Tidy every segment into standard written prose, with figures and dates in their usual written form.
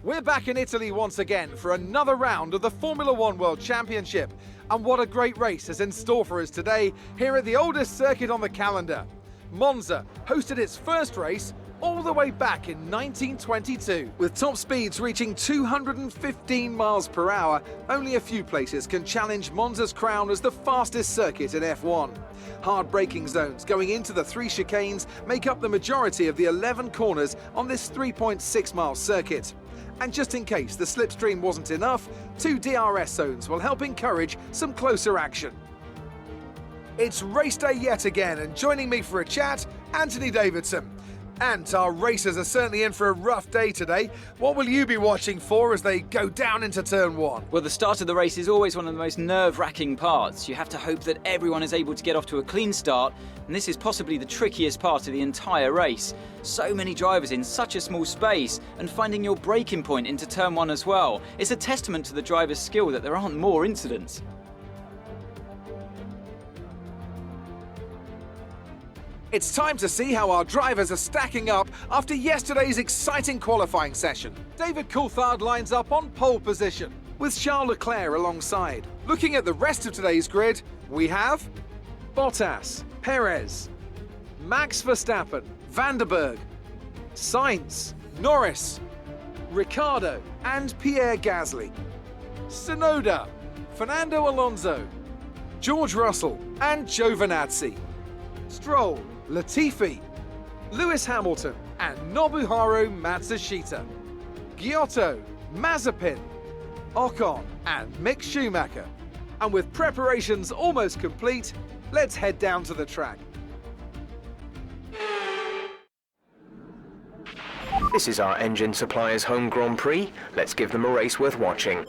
We're back in Italy once again for another round of the Formula One World Championship. And what a great race is in store for us today here at the oldest circuit on the calendar. Monza hosted its first race all the way back in 1922. With top speeds reaching 215 miles per hour, only a few places can challenge Monza's crown as the fastest circuit in F1. Hard braking zones going into the 3 chicanes make up the majority of the 11 corners on this 3.6-mile circuit. And just in case the slipstream wasn't enough, 2 DRS zones will help encourage some closer action. It's race day yet again, and joining me for a chat, Anthony Davidson. And our racers are certainly in for a rough day today. What will you be watching for as they go down into turn 1? Well, the start of the race is always one of the most nerve-wracking parts. You have to hope that everyone is able to get off to a clean start, and this is possibly the trickiest part of the entire race. So many drivers in such a small space, and finding your braking point into turn 1 as well. It's a testament to the driver's skill that there aren't more incidents. It's time to see how our drivers are stacking up after yesterday's exciting qualifying session. David Coulthard lines up on pole position, with Charles Leclerc alongside. Looking at the rest of today's grid, we have Bottas, Perez, Max Verstappen, Vanderberg, Sainz, Norris, Ricciardo and Pierre Gasly, Tsunoda, Fernando Alonso, George Russell and Giovinazzi, Stroll, Latifi, Lewis Hamilton and Nobuharu Matsushita, Giotto, Mazepin, Ocon and Mick Schumacher. And with preparations almost complete, let's head down to the track. This is our engine supplier's home Grand Prix. Let's give them a race worth watching.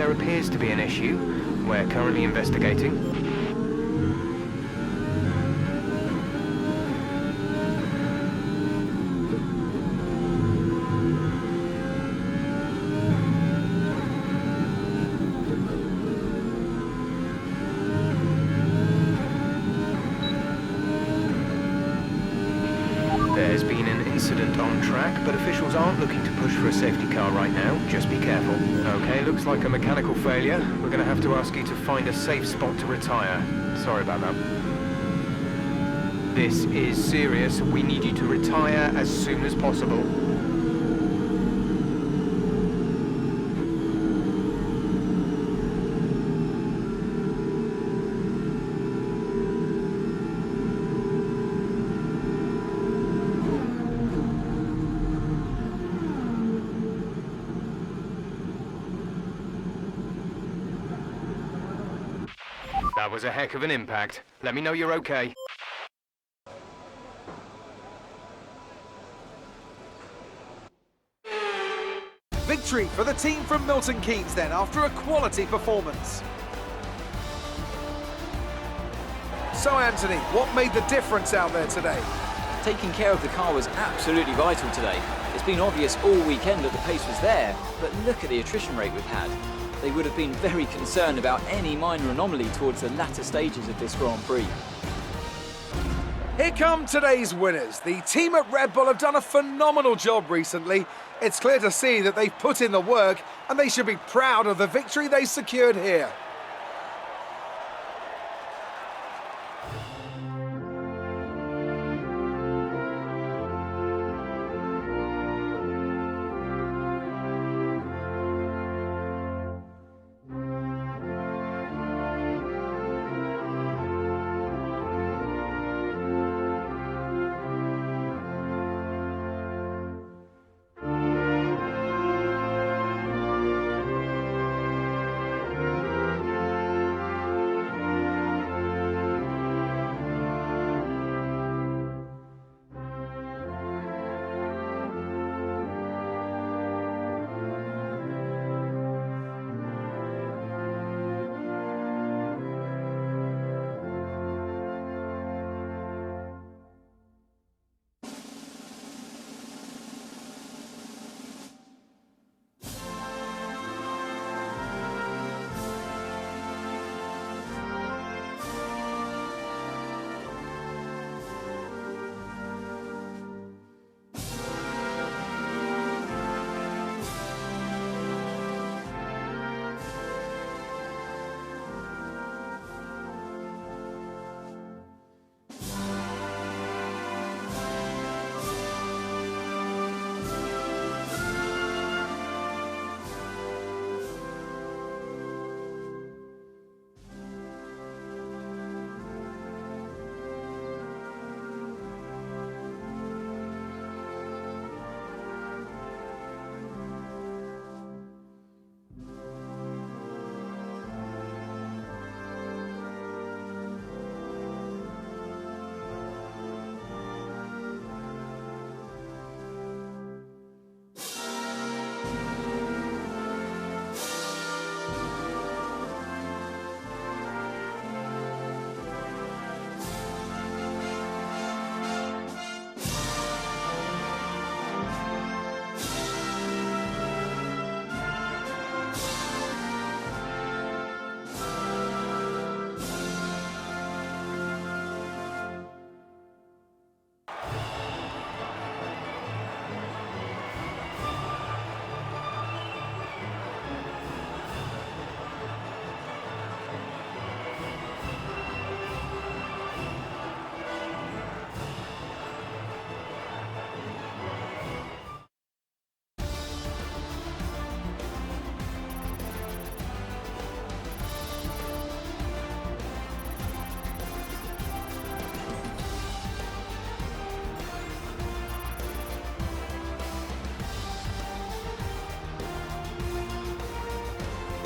there appears to be an issue. We're currently investigating. There's been an incident on track, but officials aren't looking to push for a safety car right now. Just be careful. Okay, looks like a mechanical failure. We're going to have to ask you to find a safe spot to retire. Sorry about that. This is serious. We need you to retire as soon as possible. That was a heck of an impact. Let me know you're okay. Victory for the team from Milton Keynes then, after a quality performance. So Anthony, what made the difference out there today? Taking care of the car was absolutely vital today. It's been obvious all weekend that the pace was there, but look at the attrition rate we've had. They would have been very concerned about any minor anomaly towards the latter stages of this Grand Prix. Here come today's winners. The team at Red Bull have done a phenomenal job recently. It's clear to see that they've put in the work and they should be proud of the victory they secured here.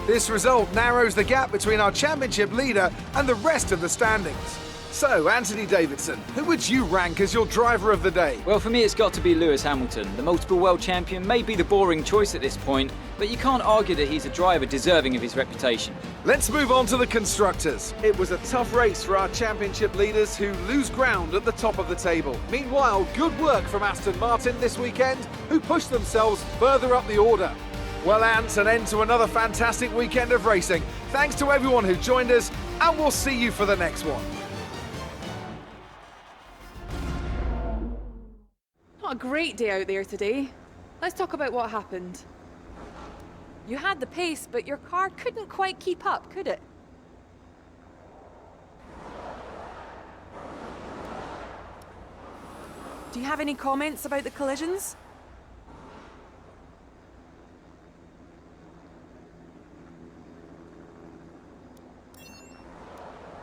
This result narrows the gap between our championship leader and the rest of the standings. So, Anthony Davidson, who would you rank as your driver of the day? Well, for me, it's got to be Lewis Hamilton. The multiple world champion may be the boring choice at this point, but you can't argue that he's a driver deserving of his reputation. Let's move on to the constructors. It was a tough race for our championship leaders who lose ground at the top of the table. Meanwhile, good work from Aston Martin this weekend, who pushed themselves further up the order. Well, Ant, an end to another fantastic weekend of racing. Thanks to everyone who joined us, and we'll see you for the next one. Not a great day out there today. Let's talk about what happened. You had the pace, but your car couldn't quite keep up, could it? Do you have any comments about the collisions?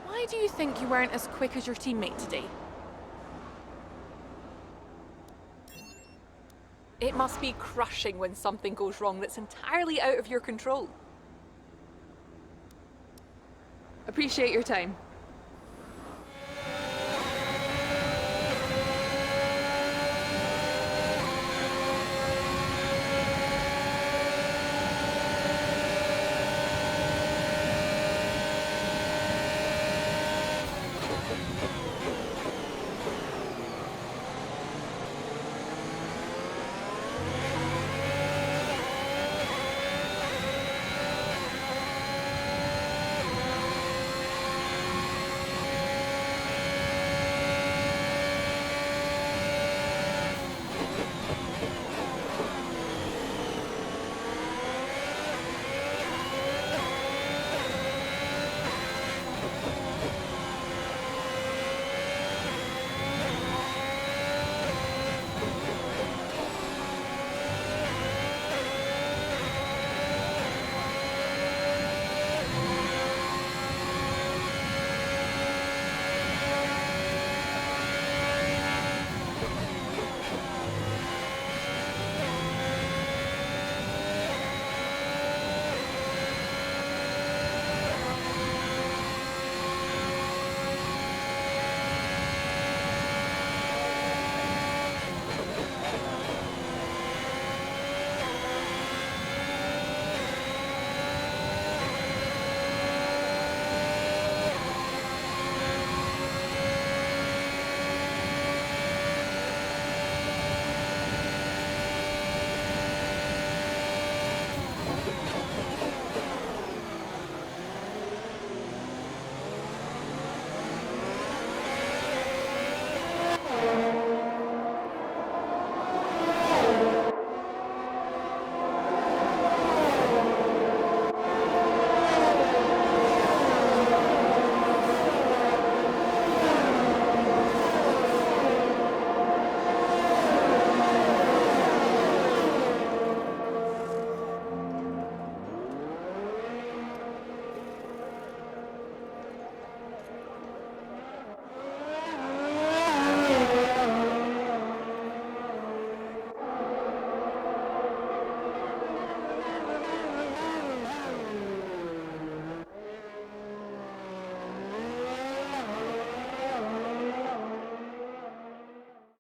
Why do you think you weren't as quick as your teammate today? It must be crushing when something goes wrong that's entirely out of your control. Appreciate your time.